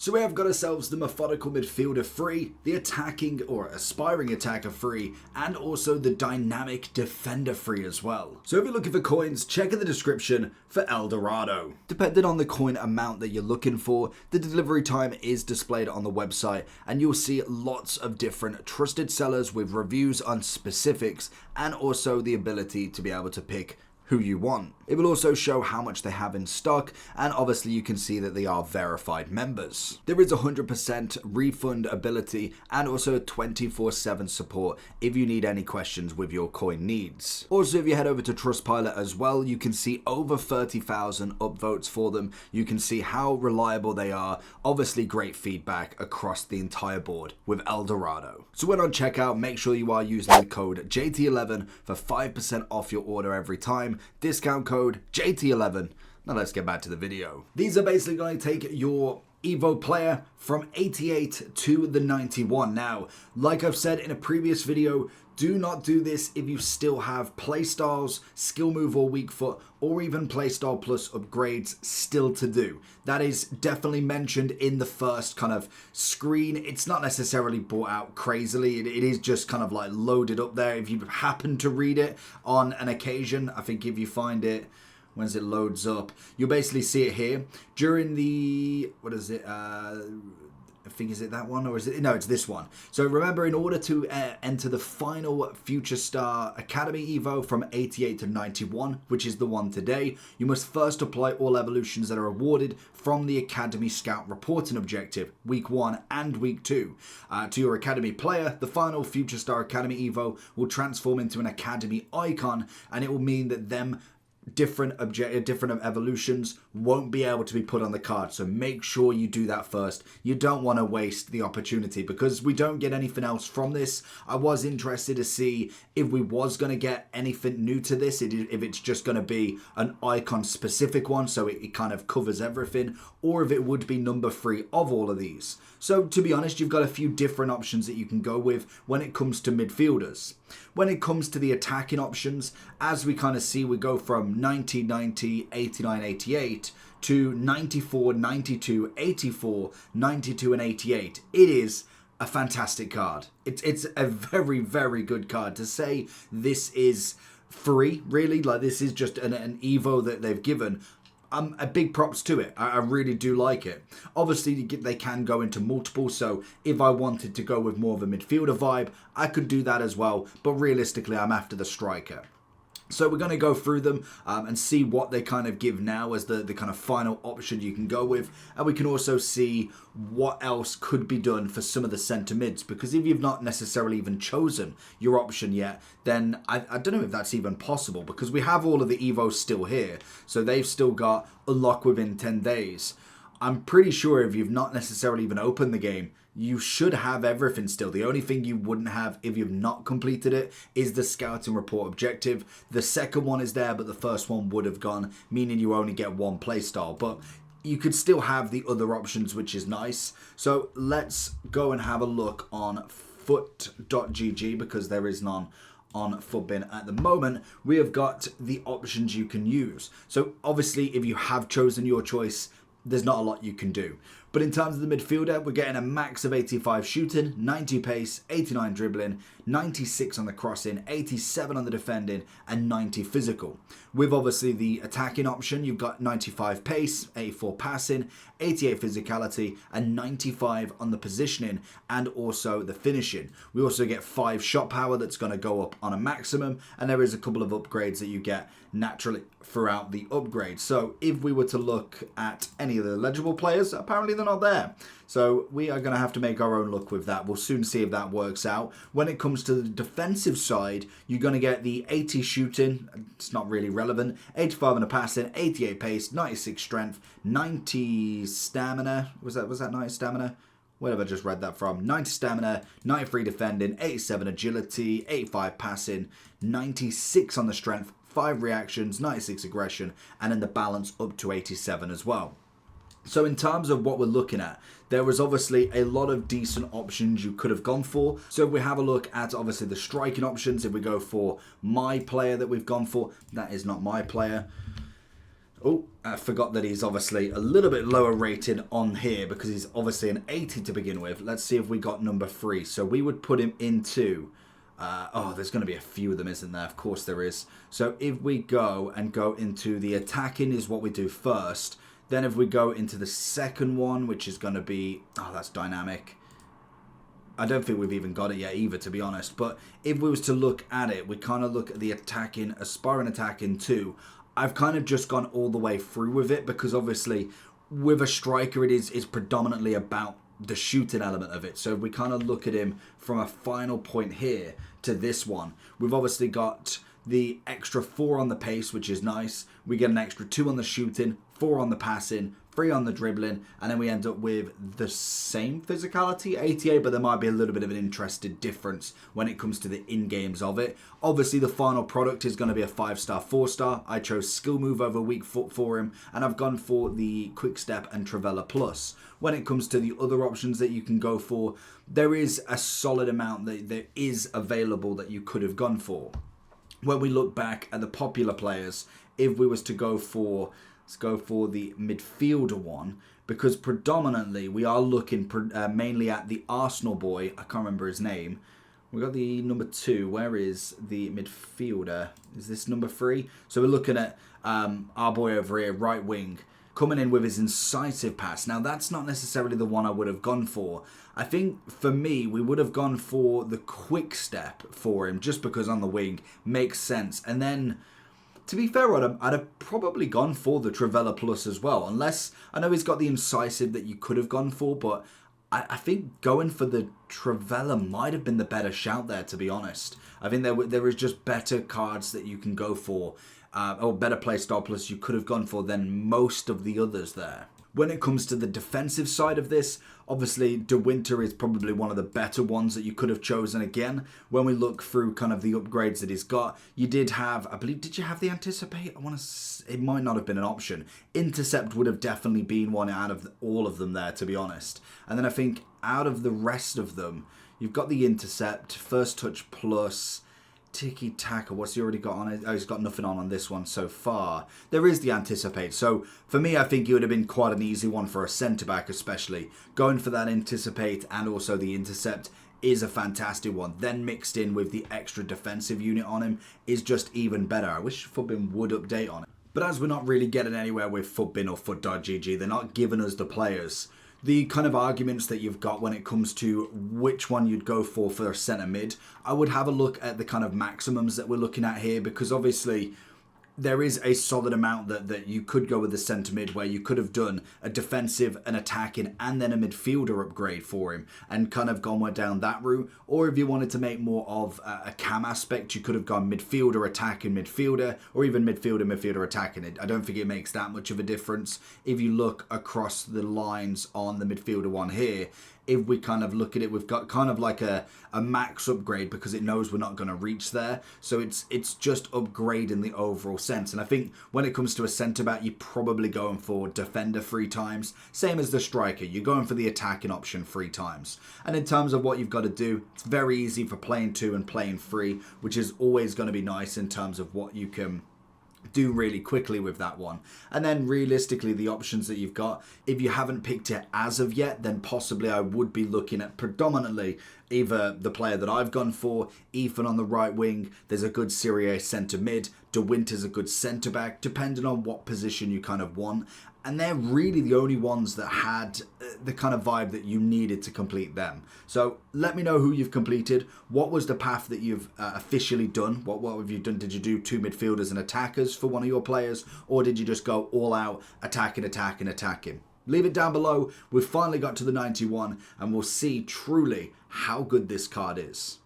So we have got ourselves the methodical midfielder free, the attacking or aspiring attacker free, and also the dynamic defender free as well. So if you're looking for coins, check in the description for El Dorado. Depending on the coin amount that you're looking for, the delivery time is displayed on the website, and you'll see lots of different trusted sellers with reviews on specifics and also the ability to be able to pick who you want. It will also show how much they have in stock, and obviously you can see that they are verified members. There is 100% refund ability and also 24/7 support if you need any questions with your coin needs. Also, if you head over to Trustpilot as well, you can see over 30,000 upvotes for them. You can see how reliable they are. Obviously great feedback across the entire board with El Dorado. So when on checkout, make sure you are using the code JT11 for 5% off your order every time. Discount code JT11. Now let's get back to the video. These are basically going to take your Evo player from 88 to the 91. Now, like I've said in a previous video, do not do this if you still have playstyles, skill move or weak foot, or even playstyle plus upgrades still to do. That is definitely mentioned in the first kind of screen. It's not necessarily brought out crazily. It is just kind of like loaded up there. If you happen to read it on an occasion, I think if you find it, once it loads up, you'll basically see it here. During the, what is it? I think, is it that one or is it? No, it's this one. So remember, in order to enter the final Future Star Academy Evo from 88 to 91, which is the one today, you must first apply all evolutions that are awarded from the Academy Scout reporting objective, Week 1 and Week 2. To your Academy player, the final Future Star Academy Evo will transform into an Academy icon, and it will mean that them different evolutions won't be able to be put on the card. So make sure you do that first. You don't want to waste the opportunity because we don't get anything else from this. I was interested to see if we was going to get anything new to this, if it's just going to be an icon specific one, so it kind of covers everything, or if it would be number 3 of all of these. So to be honest, you've got a few different options that you can go with when it comes to midfielders. When it comes to the attacking options, as we kind of see, we go from 90, 90, 89, 88 to 94, 92, 84, 92 and 88. It is a fantastic card. It's a very, very good card. To say this is free, really, like this is just an Evo that they've given, a big props to it. I really do like it. Obviously, they can go into multiple, so if I wanted to go with more of a midfielder vibe, I could do that as well, but realistically, I'm after the striker. So we're going to go through them and see what they kind of give now as the kind of final option you can go with. And we can also see what else could be done for some of the centre mids. Because if you've not necessarily even chosen your option yet, then I don't know if that's even possible. Because we have all of the Evos still here. So they've still got unlock within 10 days. I'm pretty sure if you've not necessarily even opened the game, you should have everything still. The only thing you wouldn't have if you've not completed it is the scouting report objective. The second one is there, but the first one would have gone, meaning you only get one playstyle. But you could still have the other options, which is nice. So let's go and have a look on foot.gg because there is none on Footbin at the moment. We have got the options you can use. So obviously, if you have chosen your choice, there's not a lot you can do. But in terms of the midfielder, we're getting a max of 85 shooting, 90 pace, 89 dribbling, 96 on the crossing, 87 on the defending, and 90 physical. With obviously the attacking option, you've got 95 pace, 84 passing, 88 physicality, and 95 on the positioning, and also the finishing. We also get 5 shot power that's going to go up on a maximum, and there is a couple of upgrades that you get naturally throughout the upgrade. So if we were to look at any of the eligible players, apparently they're not there. So we are going to have to make our own luck with that. We'll soon see if that works out. When it comes to the defensive side, you're going to get the 80 shooting. It's not really relevant. 85 on the passing, 88 pace, 96 strength, 90 stamina. Was that 90 stamina? Where have I just read that from? 90 stamina, 93 defending, 87 agility, 85 passing, 96 on the strength, 5 reactions, 96 aggression, and then the balance up to 87 as well. So in terms of what we're looking at, there was obviously a lot of decent options you could have gone for. So if we have a look at obviously the striking options, if we go for my player that we've gone for, that is not my player. Oh, I forgot that he's obviously a little bit lower rated on here because he's obviously an 80 to begin with. Let's see if we got number 3. So we would put him into... oh, there's going to be a few of them, isn't there? Of course there is. So if we go into the attacking is what we do first. Then if we go into the second one, which is going to be... oh, that's dynamic. I don't think we've even got it yet either, to be honest. But if we was to look at it, we kind of look at the attacking, aspiring attacking 2. I've kind of just gone all the way through with it because obviously with a striker it is predominantly about the shooting element of it. So if we kind of look at him from a final point here to this one, we've obviously got the extra 4 on the pace, which is nice. We get an extra 2 on the shooting, 4 on the passing, 3 on the dribbling, and then we end up with the same physicality, 88, but there might be a little bit of an interesting difference when it comes to the in-games of it. Obviously, the final product is going to be a 5-star, 4-star. I chose skill move over weak foot for him, and I've gone for the quick step and Trivela Plus. When it comes to the other options that you can go for, there is a solid amount that is available that you could have gone for. When we look back at the popular players, if we was to go for... let's go for the midfielder one, because predominantly we are looking mainly at the Arsenal boy. I can't remember his name. We got the number 2. Where is the midfielder? Is this number 3? So we're looking at our boy over here, right wing, coming in with his incisive pass. Now that's not necessarily the one I would have gone for. I think for me, we would have gone for the quick step for him, just because on the wing makes sense. And then, to be fair, I'd have probably gone for the Trivela Plus as well. Unless, I know he's got the incisive that you could have gone for, but I think going for the Trivela might have been the better shout there, to be honest. I think there is just better cards that you can go for, or better playstyle plus you could have gone for than most of the others there. When it comes to the defensive side of this, obviously De Winter is probably one of the better ones that you could have chosen again. When we look through kind of the upgrades that he's got, you did have, I believe, did you have the Anticipate? It might not have been an option. Intercept would have definitely been one out of all of them there, to be honest. And then I think out of the rest of them, you've got the Intercept, First Touch Plus, Tiki-Taka, what's he already got on it? Oh, he's got nothing on this one so far. There is the Anticipate. So, for me, I think it would have been quite an easy one for a centre-back especially. Going for that Anticipate and also the Intercept is a fantastic one. Then mixed in with the extra defensive unit on him is just even better. I wish Footbin would update on it. But as we're not really getting anywhere with Footbin or Foot.gg, they're not giving us the players. The kind of arguments that you've got when it comes to which one you'd go for a centre mid, I would have a look at the kind of maximums that we're looking at here, because obviously there is a solid amount that you could go with the centre mid, where you could have done a defensive, an attacking, and then a midfielder upgrade for him and kind of gone down that route. Or if you wanted to make more of a cam aspect, you could have gone midfielder, attacking, midfielder, or even midfielder, midfielder, attacking. I don't think it makes that much of a difference. If you look across the lines on the midfielder one here, if we kind of look at it, we've got kind of like a max upgrade because it knows we're not going to reach there. So it's just upgrading the overall sense. And I think when it comes to a centre-back, you're probably going for defender 3 times. Same as the striker. You're going for the attacking option 3 times. And in terms of what you've got to do, it's very easy for playing 2 and playing 3, which is always going to be nice in terms of what you can do really quickly with that one. And then realistically, the options that you've got, if you haven't picked it as of yet, then possibly I would be looking at predominantly either the player that I've gone for, Ethan on the right wing, there's a good Serie A centre mid, De Winter's a good centre back, depending on what position you kind of want. And they're really the only ones that had the kind of vibe that you needed to complete them. So let me know who you've completed. What was the path that you've officially done? What have you done? Did you do 2 midfielders and attackers for one of your players? Or did you just go all out, attacking, attacking, attacking? Leave it down below. We've finally got to the 91 and we'll see truly how good this card is.